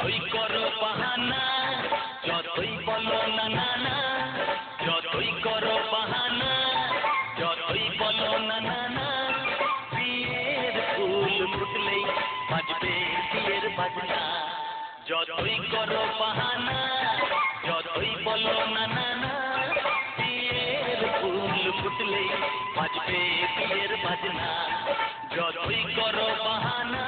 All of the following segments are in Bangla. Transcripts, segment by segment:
যতই করো বাহানা যতই বলো না না না যতই করো বাহানা যতই বলো না না না বিয়ের ফুল ফুটলেই বাজবে বিয়ের বাজনা যতই করো বাহানা যতই বলো না না না বিয়ের ফুল ফুটলেই বাজবে বিয়ের বাজনা যতই করো বাহানা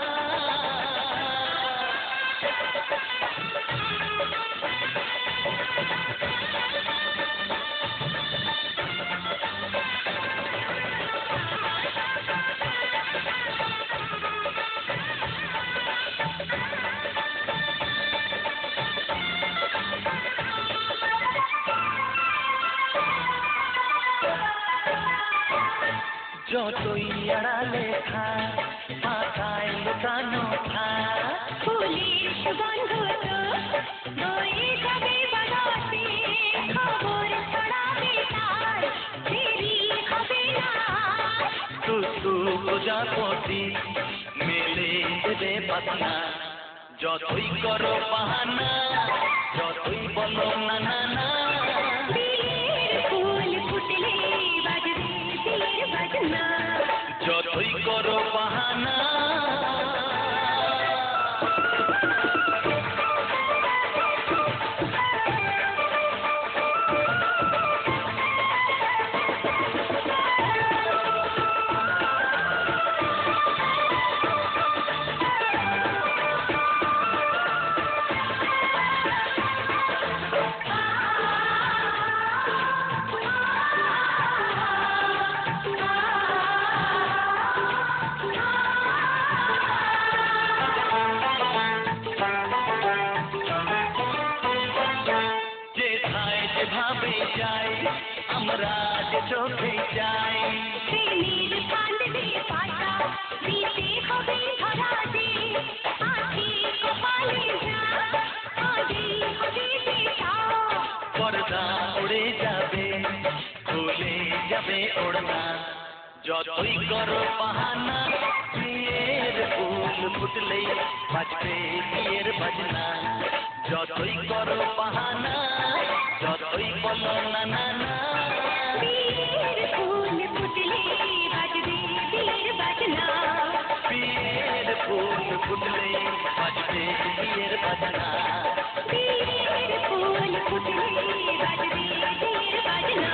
যতই আড়ালে থাক পাতায় লুকানো থাক ফুলের সুগন্ধ তো বয়ে যাবে বাতাসে খবর ছড়াবে তার দেরি হবে না টুকটু প্রজাপতি মেলে দেবে পাতনা যতই করো বাহানা যতই বলো না না না বিয়ের ফুল ফুটলে বাজবে বিয়ের বাজনা যতই করো বাহানা যেভাবে যাই আমরা যে চোখে যাই প্রেমের ফাঁদ দিয়ে পাতা দিতে হবে ধরা দে আখি কপালে যা আগে হবে বেটা পর্দা উড়ে যাবে খুলে যাবে ওড়না যতই করো বাহানা বিয়ের ফুল ফুটলেই বাজবে বিয়ের বাজনা যতই করো বাহানা যতই বলো না না না বিয়ের ফুল ফুটলে বাজবে বিয়ের বাজনা বিয়ের ফুল ফুটলে বাজবে বিয়ের বাজনা বিয়ের ফুল ফুটলে বাজবে বিয়ের বাজনা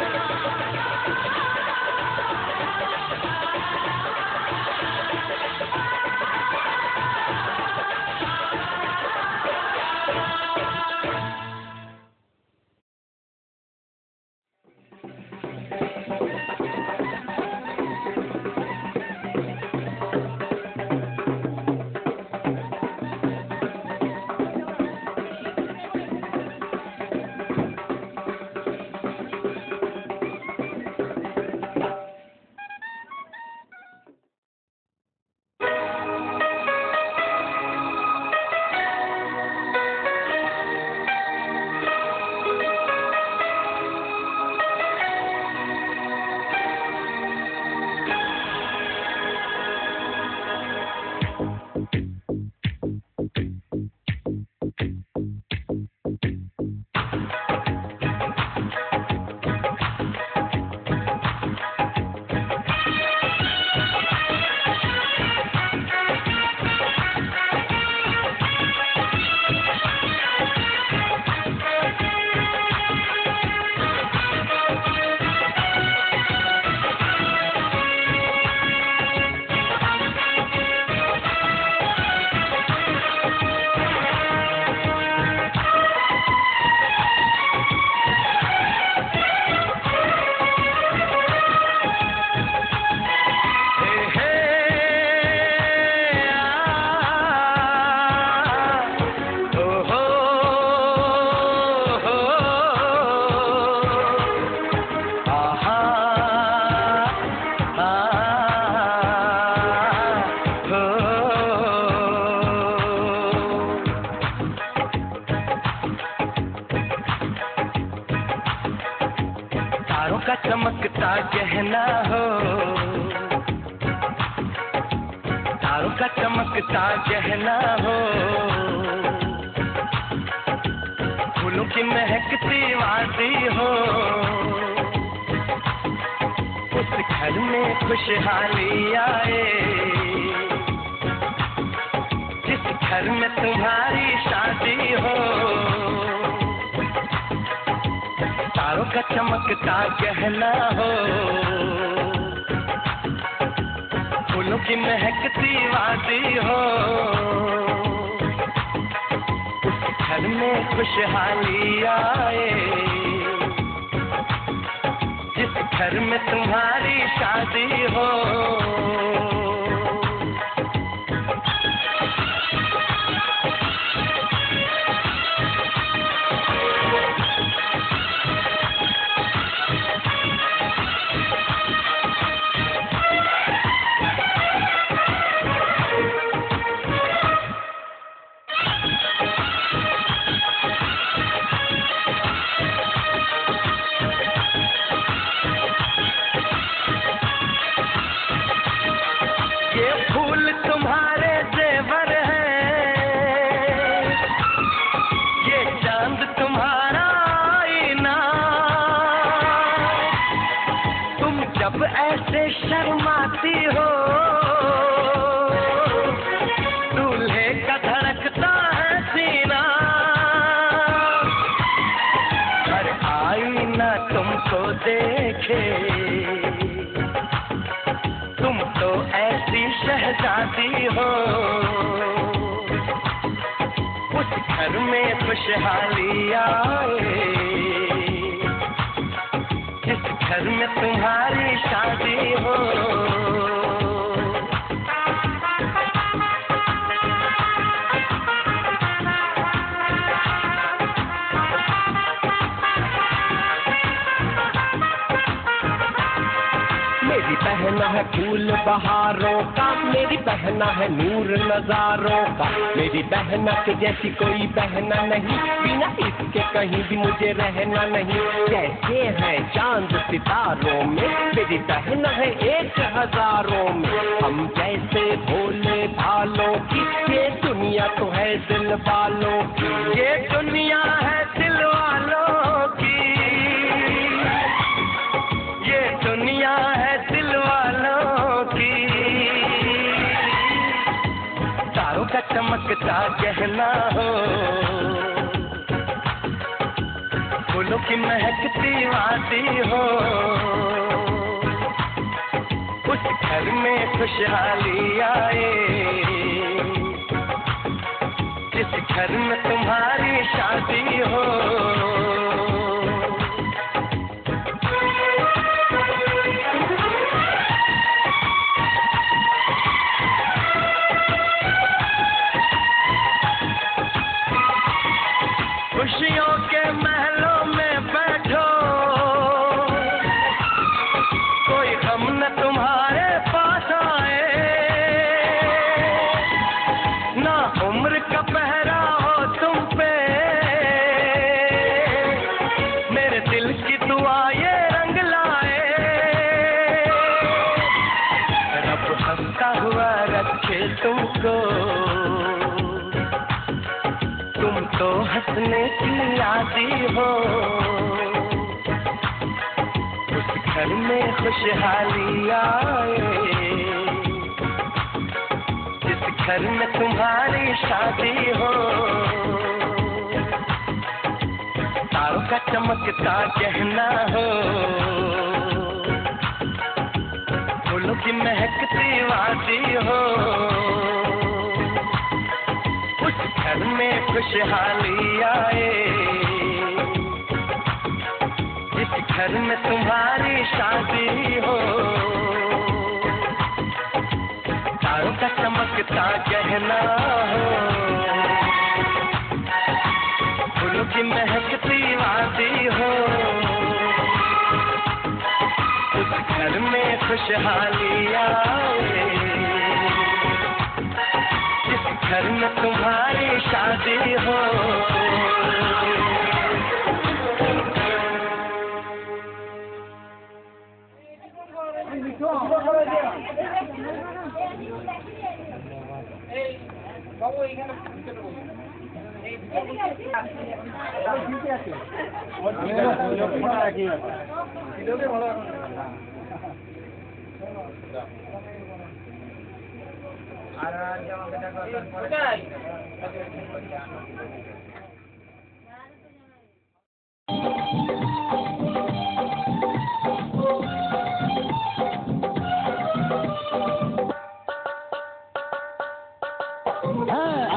का चमकता गहना हो, तारों का चमकता गहना हो, की महकती वादी हो, उस घर में खुशहाली आए, जिस घर में तुम्हारी शादी हो, तारों का चमकता गहना हो, फूलों की महकती वादी हो, उस घर में खुशहाली आए, जिस घर में तुम्हारी शादी हो। ऐसे शर्माती हो, दूल्हे का धड़कता है सीना, हर आईना तुमको देखे, तुम तो ऐसी शहजादी हो, उस घर में खुशहाली आए, जिस घर में तुम्हारी शादी हो। मेरी बहना है फूल बहारों का, मेरी बहना है नूर नजारों का, मेरी बहना के जैसी कोई बहना नहीं, बिना इसके कहीं भी मुझे रहना नहीं। जैसे है चांद सितारों में, मेरी बहना है 1000 में, हम जैसे भोले भालों की, ये दुनिया तो है दिल वालों की, ये दुनिया है दिल वालों की, ये दुनिया है दिल वालों की। तारों का चमकता गहना हो, फूलों की महकती वादी हो, उस घर में खुशहाली आए, जिस घर में तुम्हारी शादी हो। खुशियों के महलों में बैठो, कोई गम न तुम्हारे पास आए, ना उम्र का पहरा हो तुम पे, मेरे दिल की दुआ ये रंग लाए, रब हंसता हुआ रखे तुमको, तुम तो हंसने की आदी हो, उस घर में खुशहाली आए, जिस घर में तुम्हारी शादी हो। तारों का चमकता गहना हो, फूलों की महकती वादी हो, उस घर में खुशहाली आए, जिस घर में तुम्हारी शादी हो। तारों का चमकता गहना हो, फूलों की महकती वादी हो, उस घर में खुशहाली आए, घर में तुम्हारी शादी हो।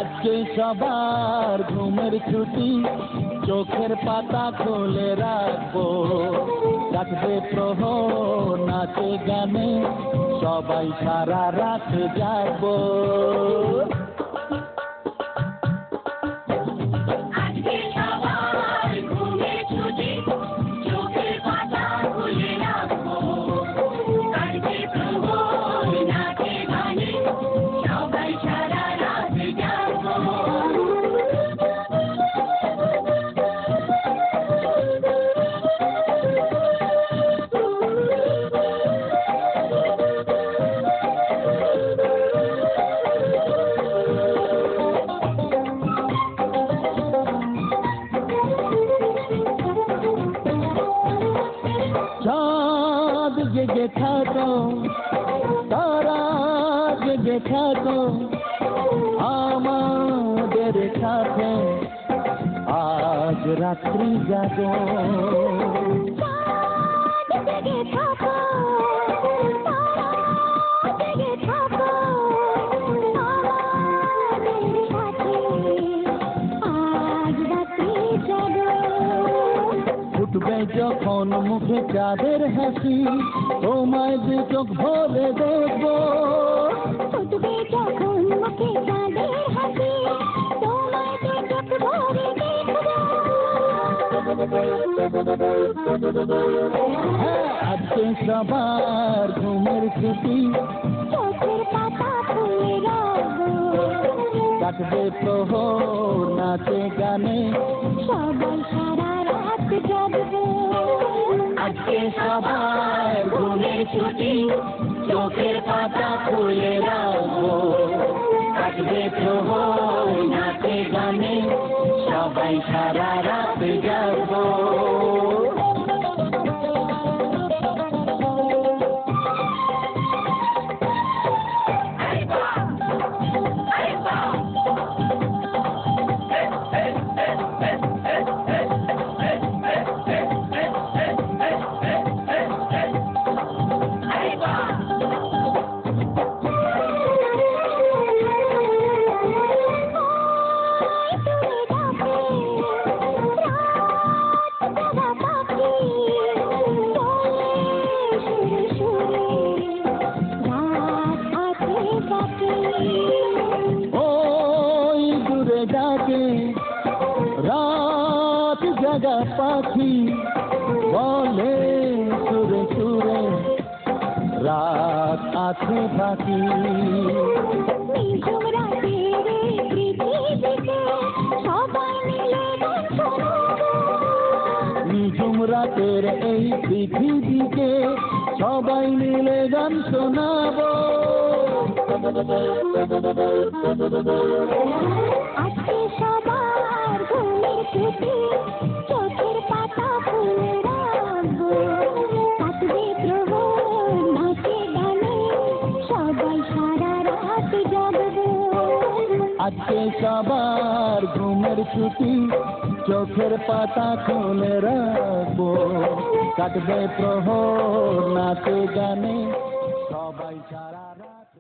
আজকে সবার ঘুমের ছুটি, চোখের পাতা খুলে রাখবো, কাটবে প্রহর নাচে গানে, সবাই সারা রাত জাগবো। আজকে সবার ঘুমের ছুটি, চোখের পাতা খুলে রাখবো, কাটবে প্রহর নাচে গানে, সবাই সারা রাত জাগবো। চাঁদ জেগে থাকো, তারা জেগে থাকো, আমাদের সাথে আজ রাত্রি জাগো। জেগে থাকো, জেগে থাকো, আমাদের সাথে আজ রাতে জাগো। উঠবে যখন মুখে চাঁদের হাসি, তোমায় দু চোখ ভরে দেখবো। উঠবে যখন মুখে চাঁদের হাসি, তোমায় দু চোখ ভরে দেখবো। হ্যাঁ, আজকে সবার ঘুমের ছুটি, চোখের পাতা খুলে রাখবো, কাটবে প্রহর নাচে গানে, সবাই সারা রাত জাগবো। আজকে সবার ঘুমের ছুটি, চোখের পাতা খুলে রাখবো, কাটবে প্রহর নাচে গানে, সবাই সারা রাত জাগবো। ওই দূরে ডাকে রাত জাগা পাখি, বলে সুরে সুরে রাত আছে বাকি। নিঝুম রাতের এই পৃথিবীকে সবাই মিলে গান শোনাবো। আজকে সবার ঘুমের ছুটি, চোখের পাতা খুলে রাখবো, কাটবে প্রহর নাচে গানে, সবাই সারা রাত জাগবো। আজকে সবার ঘুমের ছুটি, চোখের পাতা খুলে রাখবো, কাটবে প্রহর নাচে গানে, সবাই সারা রাত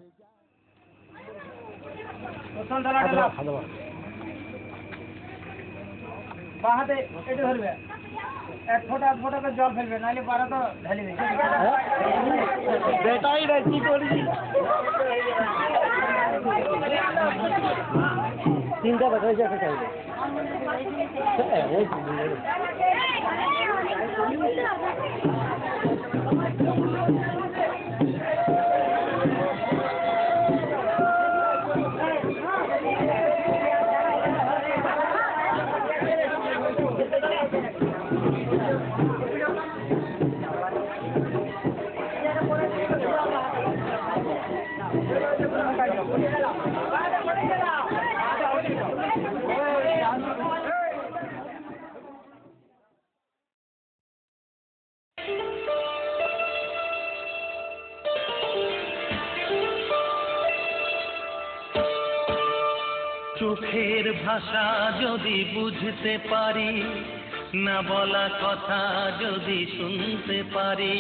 বাহাতে এটা ধরবে, এক ফোঁটা এক ফোঁটা করে জল ফেলবে, নাহলে পারা তো ঢালি দেবে। বেটাই না কি করি, চিন্তা দেখা যাচ্ছে চাইবে। চোখের ভাষা যদি বুঝতে পারি, না বলা কথা যদি শুনতে পারি,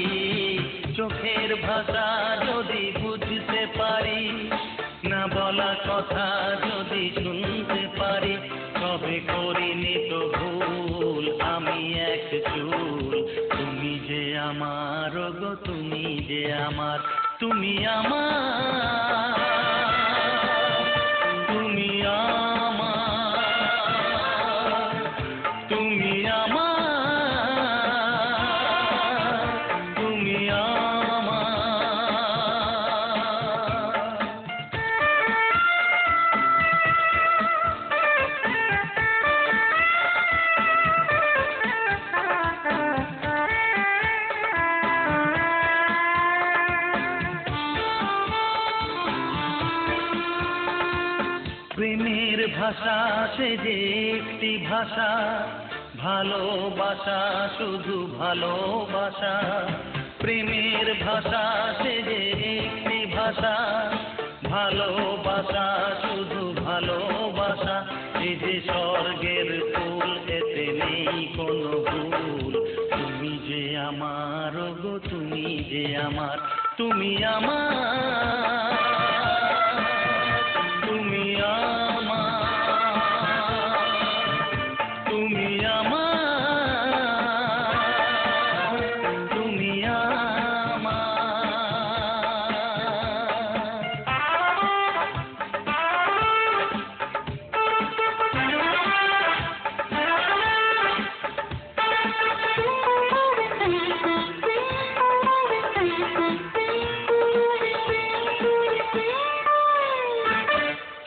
চোখের ভাষা যদি বুঝতে পারি, না বলা কথা যদি শুনতে পারি, তবে করিনি তো ভুল আমি এক চুল। তুমি যে আমার গো, তুমি যে আমার, তুমি আমার, তুমি আমার, তুমি আমার, তুমি আমার। প্রেমের ভাষা সে যে একটি ভাষা, ভালোবাসা শুধু ভালোবাসা। প্রেমের ভাষা সে যে একটি ভাষা, ভালোবাসা শুধু ভালোবাসা। এই যে স্বর্গের ফুল, এতে নেই কোনো ভুল। তুমি যে আমার গো, তুমি যে আমার, তুমি আমার, তুমি আমার, তুমি আমার, তুমি আমার।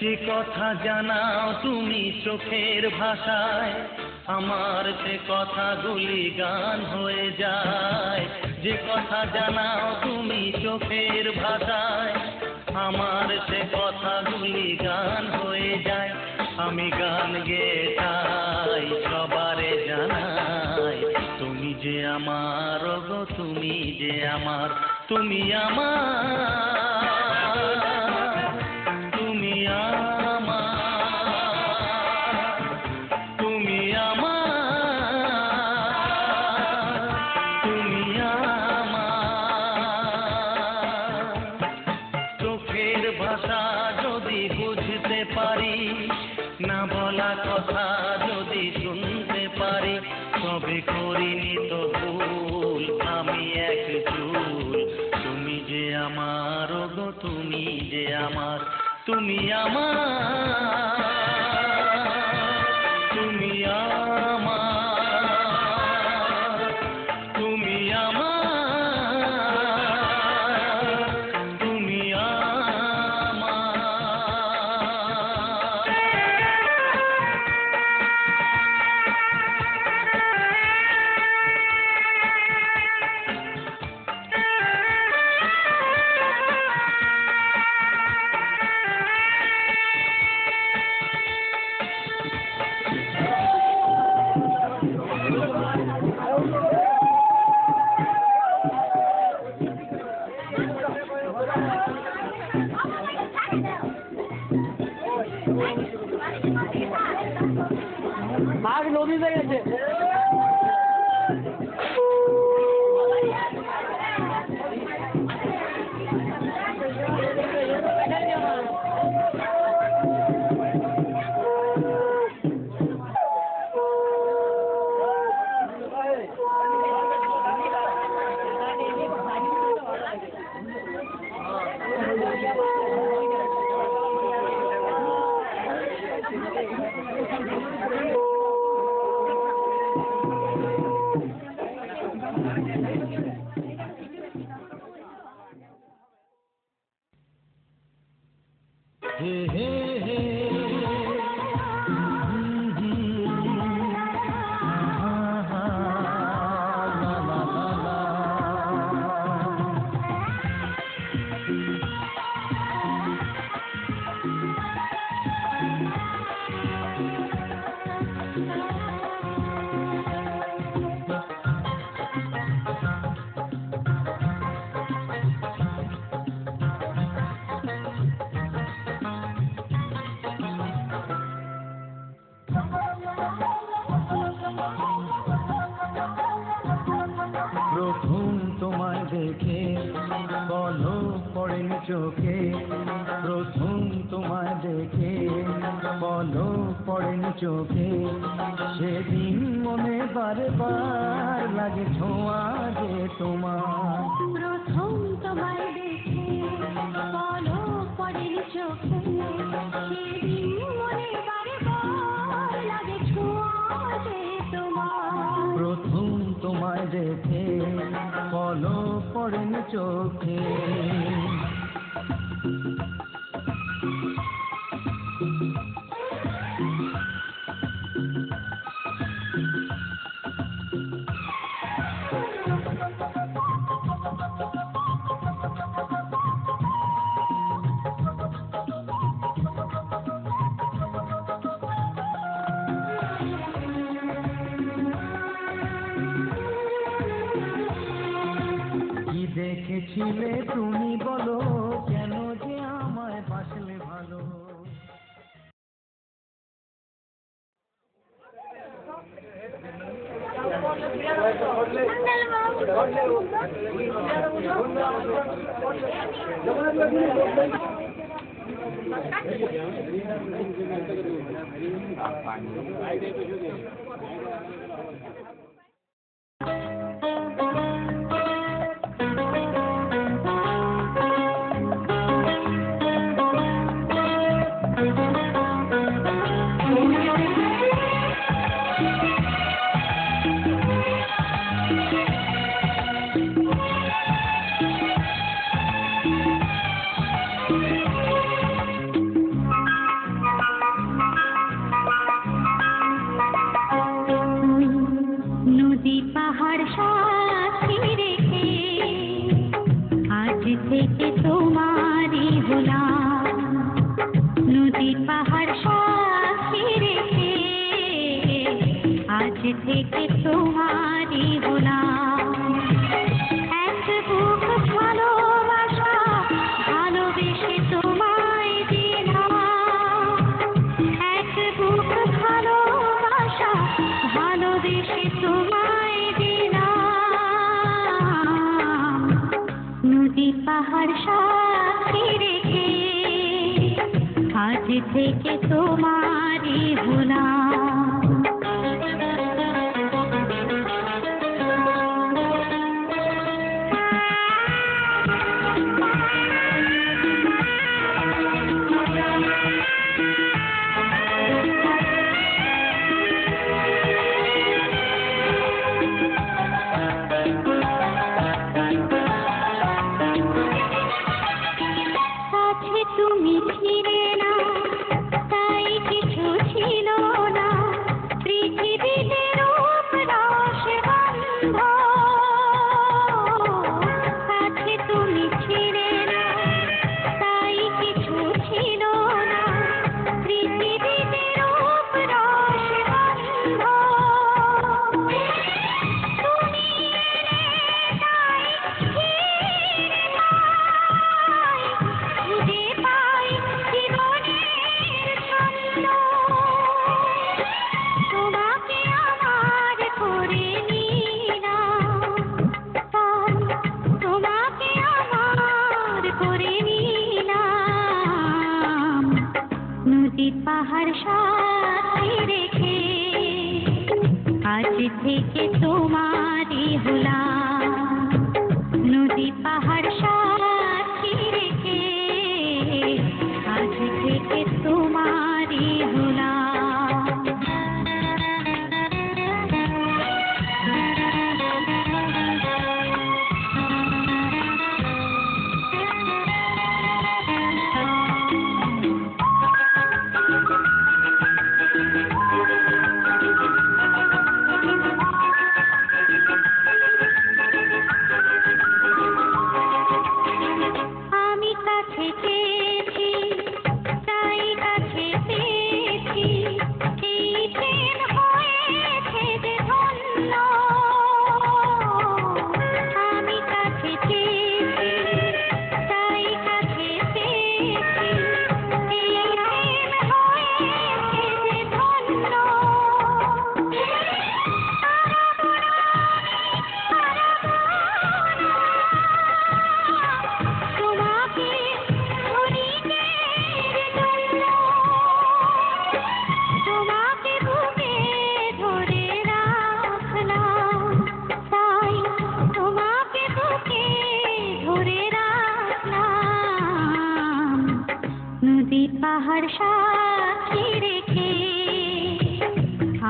যে কথা জানাও তুমি চোখের ভাষায়, আমার সে কথাগুলি গান হয়ে যায়। যে কথা জানাও তুমি চোখের ভাষায়, আমার সে কথাগুলি গান হয়ে যায়। আমি গান গেয়ে চাই সবারে জানাই, তুমি যে আমার গো, তুমি যে আমার, তুমি আমার, তুমি আমার, তুমি আমার, তুমি আমার। চোখের ভাষা যদি বুঝতে পারি, না বলা কথা যদি শুনতে পারি, তবে করিনি তো ভুল আমি এক চুল। তুমি যে আমার গো, তুমি যে আমার, তুমি আমার, তুমি আমার, তুমি আমার, তুমি আমার। বাঘ নদীতে গেছে। তোমায় দেখে বলো পড়েনি চোখে, সেদিন মনে বারে বার লাগে ছোঁয়া যে তোমার। প্রথম তোমায় দেখে বলো পড়েনি চোখে, সেদিন মনে বারে বার লাগে ছোঁয়া যে তোমার। প্রথম তোমায় দেখে বলো পড়েনি চোখে। কি দেখেছিলে তুমি বলো, কেন যে আমায় বাসলে ভালো। নদী পাহাড় সাথে রেখে আজ থেকে তোমারই হলাম। নদী পাহাড় সাথে রেখে আজ থেকে তোমারই হলাম। এক বুক ভালোবাসা ভালোবেসে তোমায় দিলাম। এক বুক ভালোবাসা ভালোবেসে তোমায় দিলাম। নদী পাহাড় সাথে রেখে আজ থেকে তোমারই হলাম। কাছে তুমি ছিলে না, তাই কিছু ছিল না পৃথিবীতে রূপ রস গন্ধ। কাছে তুমি ছিলে না, তাই কিছু ছিল না পৃথিবীতে রূপ রস গন্ধ। তুমি তাই খুঁজে পাই জীবনের ছন্দ। তোমাকে আমার করে নিলাম, তোমাকে আমার করে নিলাম। নদী পাহাড় সাথে রেখে আজ থেকে তোমারই হলাম। নদী পাহাড় সাথে রেখে আজ থেকে তোমারই হলাম। আমি কাছে চেয়েছি, তাই কাছে পাহাড় সাক্ষী রেখে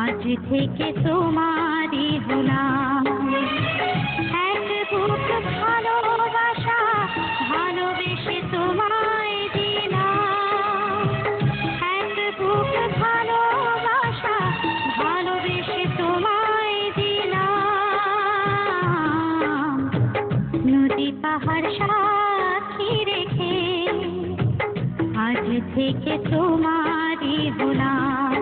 আজ থেকে তোমারই হলাম এক বুক ভালোবাসা ভালোবেসে তোমায় দিলাম এক বুক ভালোবাসা ভালোবেসে তোমায় দিলাম নদী পাহাড় সাক্ষী রেখে আজ থেকে তোমারই হলাম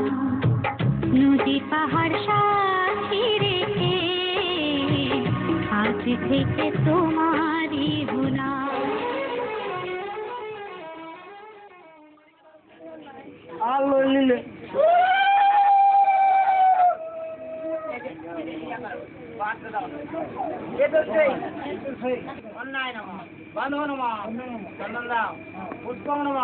নদী পাহাড় সাক্ষী রেখে আজ থেকে তোমারই হলাম আলো নিলে অন্যায় নম বান্ধব নম চন্দন দাও পুষ্প নম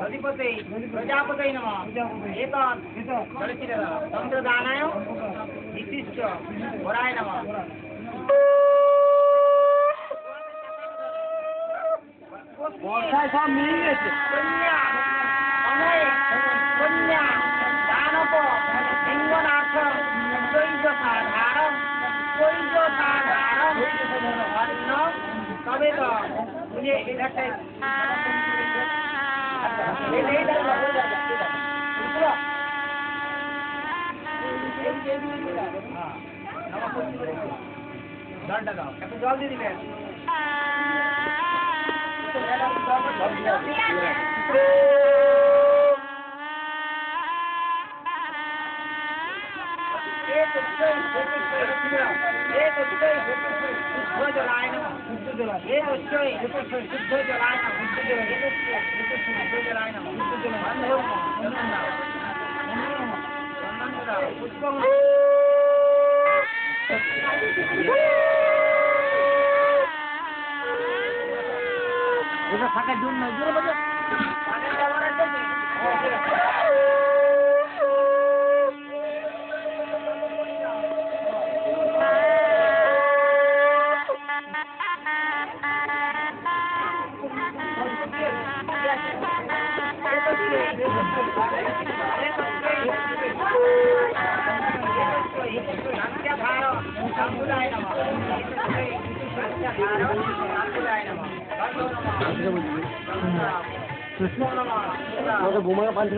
অধিপতি প্রজাপতি নম চন্দ্রদানায় নির্দিষ্ট বরায় নম বর্ষায় সব মিলে গেছে কন্যা দানব সিংহনাথ সাধারণ তবে তো বুঝে এটা জলটা দাও একটু জল দিয়ে দিবেন থাকার জন্য ঘুমায় পাঁচ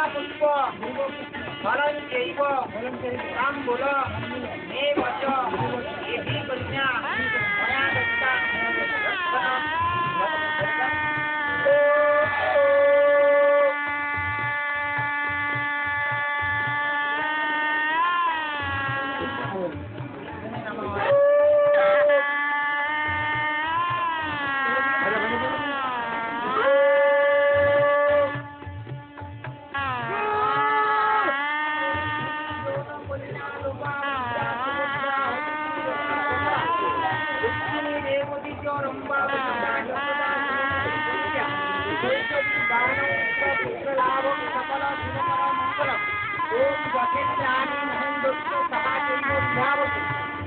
পুষ্প ফলন জৈব কাম বল মে বচ এহি কন্যা ময়া দত্তা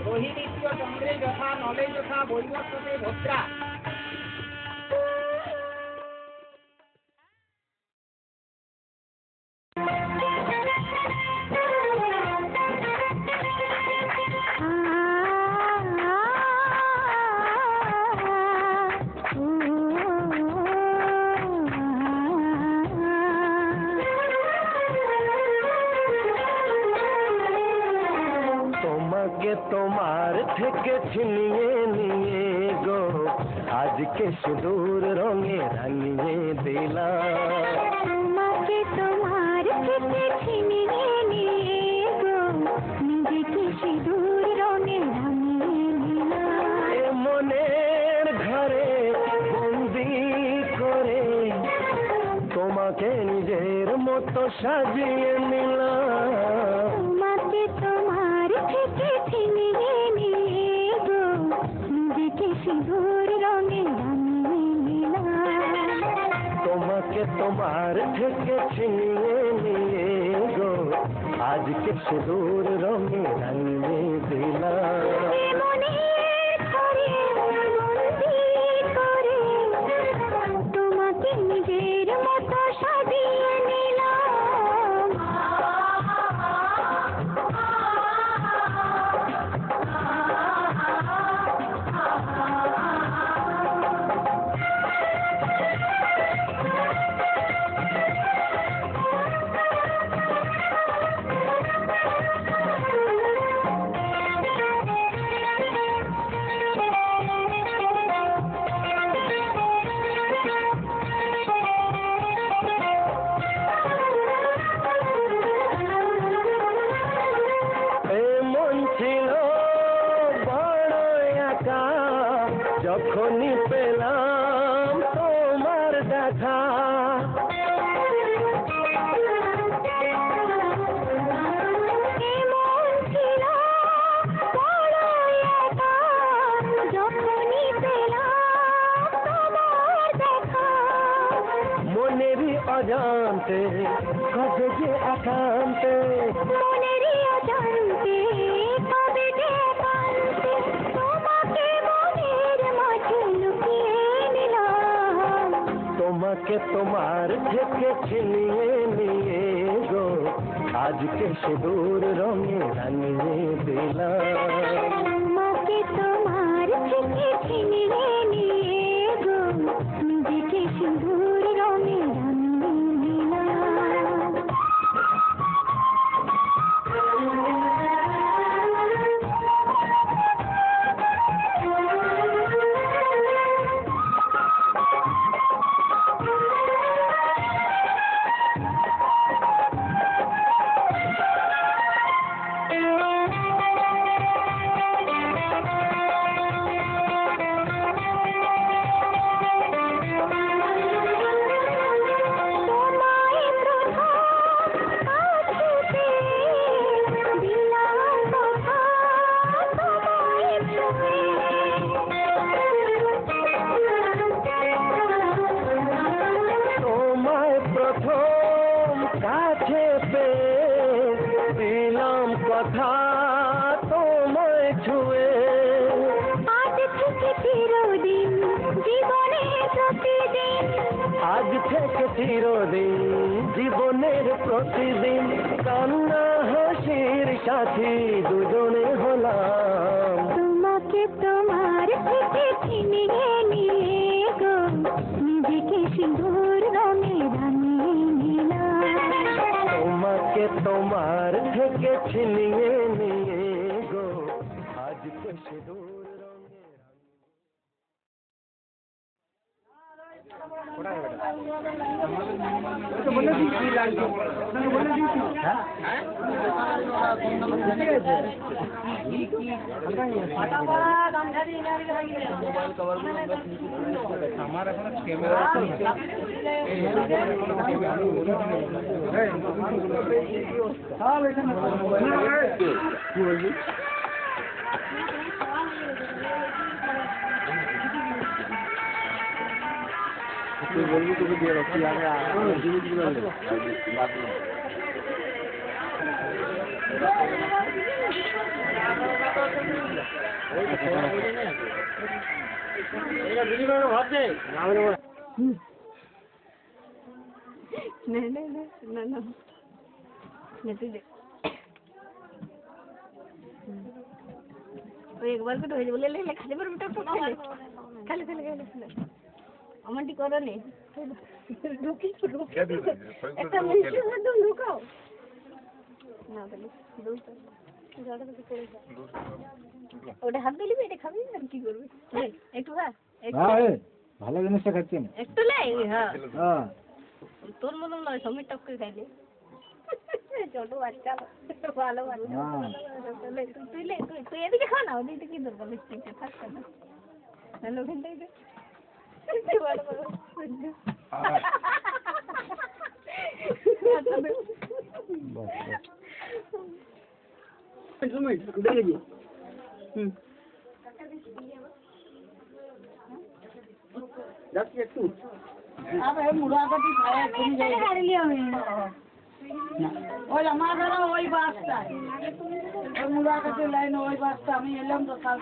रोहिणी चंद्रे यथा नले यथा वैवर्तते भद्रा তোমার থেকে ছিনিয়ে নিয়ে গো আজকে সুদূর রঙে রাঙিয়ে দিলাম তোমাকে তোমার থেকে ছিনিয়ে নিয়ে গো নিজেকে সিঁদুর রঙে রাঙিয়ে দিলাম মনের ঘরে বন্দি করে তোমার তোমাকে নিজের মতো সাজিয়ে নিলাম। তোমাকে তোমার থেকে ছিনিয়ে নিয়ে গো নিজেকে সিঁদুর রঙে রাঙিয়ে নিলাম। তোমাকে তোমার থেকে ছিনিয়ে নিয়ে গো আজকে সিঁদুর রঙে রাঙিয়ে দিলাম। মনে করে বন্দি করে তোমাকে নিজের মতো সাজিয়ে নিলাম। যখনই পেলাম তোমার দেখা মনেরই অজান্তে কবে যে একান্তে মনেরই অজান্তে কবে যে একান্তে তোমাকে মনের মাঝে লুকিয়ে নিলাম। তোমাকে তোমার থেকে ছিনিয়ে নিয়ে গো আজকে সিঁদুর রঙে রাঙিয়ে দিলাম। তোমাকে তোমার থেকে ছিনিয়ে নিয়ে গো নিজেকে সিঁদুর রঙে রাঙিয়ে নিলাম। কাছে পেয়ে দিলাম কথা তোমায় ছুঁয়ে আজ থেকে চিরদিন জীবনে প্রতিদিন আজ থেকে চিরদিন জীবনের প্রতিদিন কান্না হাসির সাথী দুজনে হলাম। তোমাকে তোমার থেকে ছিনিয়ে নিয়ে গো নিজেকে সিঁদুর রঙে রাঙিয়ে নিলাম। তোমাকে তোমার থেকে ছিনিয়ে নিয়ে গো আজকে সিঁদুর রঙে আমার এখন ক্যামেরা কি বলবি তুই বলবি তোকে দিয়ে রাখছি আগে জিনিসগুলো ভাবছে एक बार को तो बोले ले ले खाली पर बेटा तो खाली खाली खाली खाली अमंटी करो ने रुकी একটা মিষ্টি একদম লুকাও না বলে দূর জায়গা থেকে পড়ে যা ওটা হাত দিলি এটা খাবি আর কি করবি একটু খা হ্যাঁ ভালো জিনিসটা খাচ্ছি না একটু লে হ্যাঁ হ্যাঁ তোর মতন নয় সমীর টপ করে খাইলে ছোট বাচ্চা ভালো বাচ্চা তুই লে তুই এদিকে খা না ওদিকে কি দরকার মিষ্টিটা থাক না হ্যালো ওখানটাই দে দেখে দিই যাচ্ছি একটু আরে মুরাগাটি খায় তুমি যাই গাড়ি আমি ওই আমার ঘরে ওই বাসটা ওই মুরাগাটি লাইন ওই বাসটা আমি এলাম তো কাল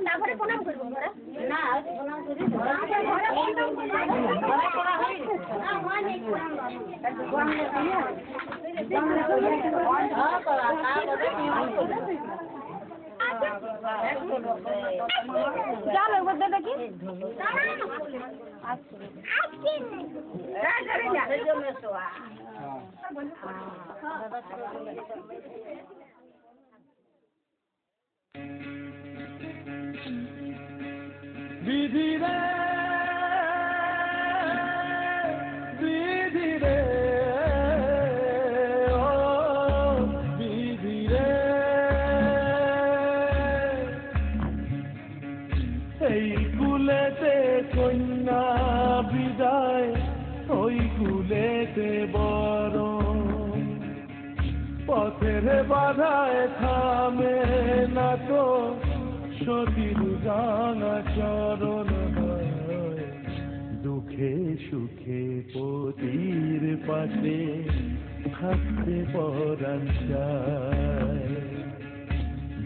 তারপরে প্রণাম করবো না প্রণাম করি চলো বলতে কি বিধি রে বিধি রে ও বিধি রে এই কুলেতে কন্যা বিদায় ওই কুলেতে বরণ পথের বাধায় থামে না তো সতীর রাঙা চরণ হয় দুঃখে সুখে পতির পাশে থাকতে পরাণ চায়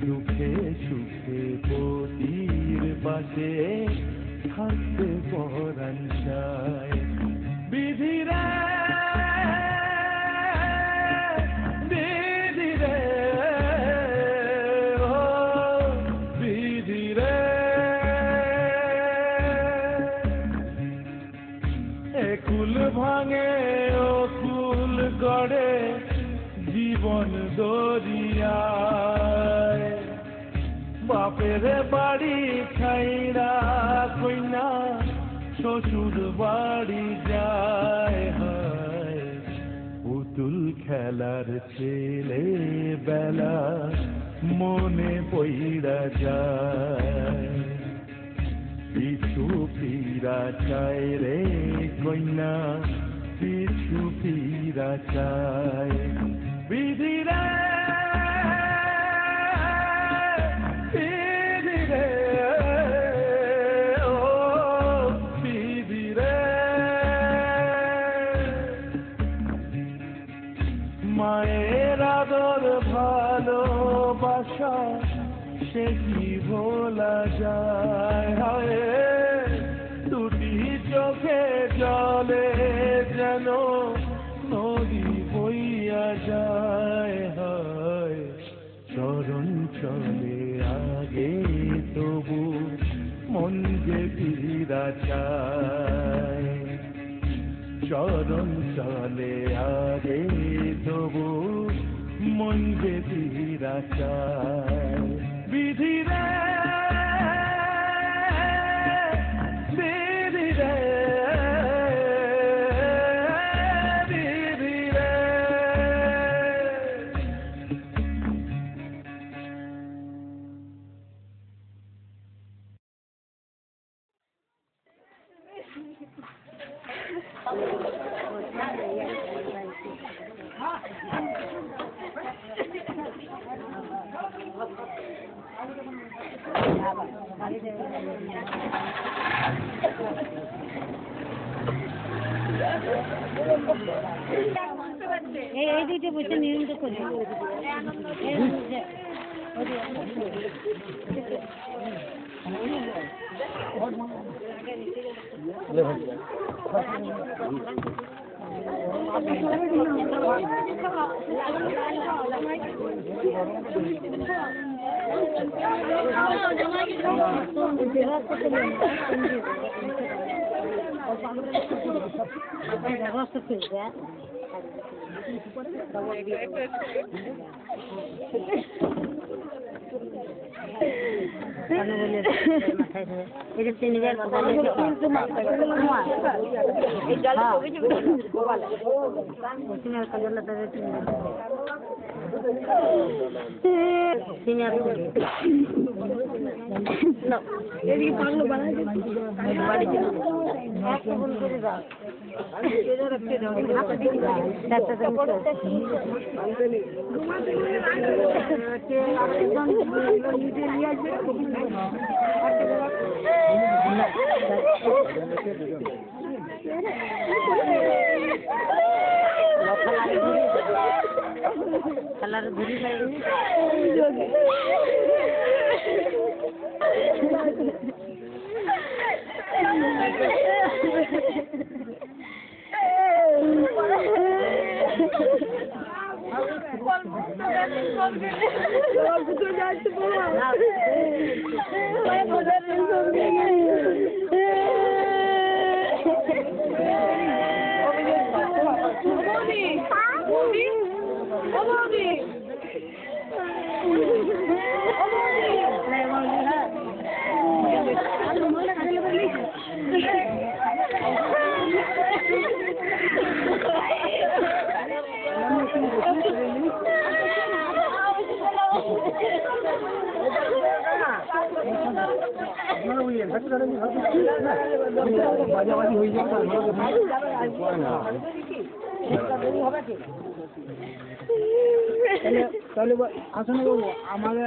দুঃখে সুখে পতির পাশে থাকতে পরাণ চায় বিধি রে বিধি রে ও বিধি রে একুল ভাঙে ও কুল গড়ে জীবন দরিয়ায় বাপের বাড়ি ছাইরা কইনা শ্বশুর বাড়ি যায় হায় পুতুল খেলার ছেলে বেলা মনে পইড়া যায় পিছু ফিরা চায় রে কইনা পিছু ফিরা চায় বিধি রে বিধি রে ও বিধি রে মায়ের আদর ভালোবাসা সে কি ভোলা যায় হায় দুটি চোখে জলে যেন নদী বইয়া যায় হায় চরণ চলে আগে তবু মন যে ফিরা চায় চরণ চলে আগে তবু মন যে ফিরা চায় বিধি রে বিধি রে বিধি রে এই দুইটা বসে নিয়মিত করি তাহলে আসলে আমাদের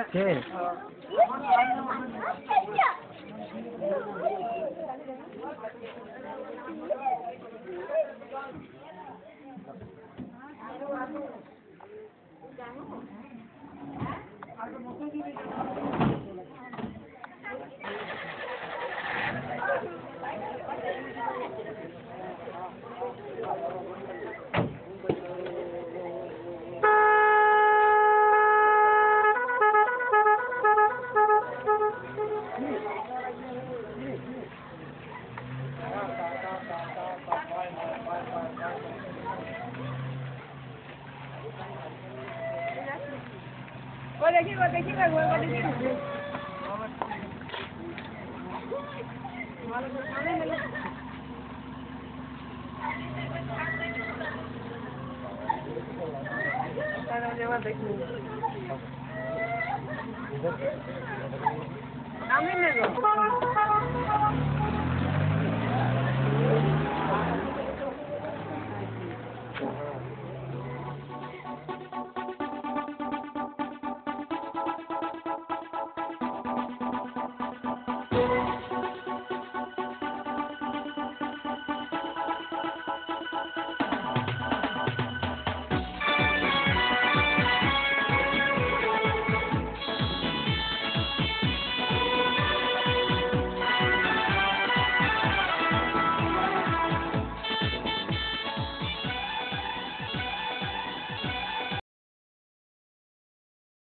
আমি নেব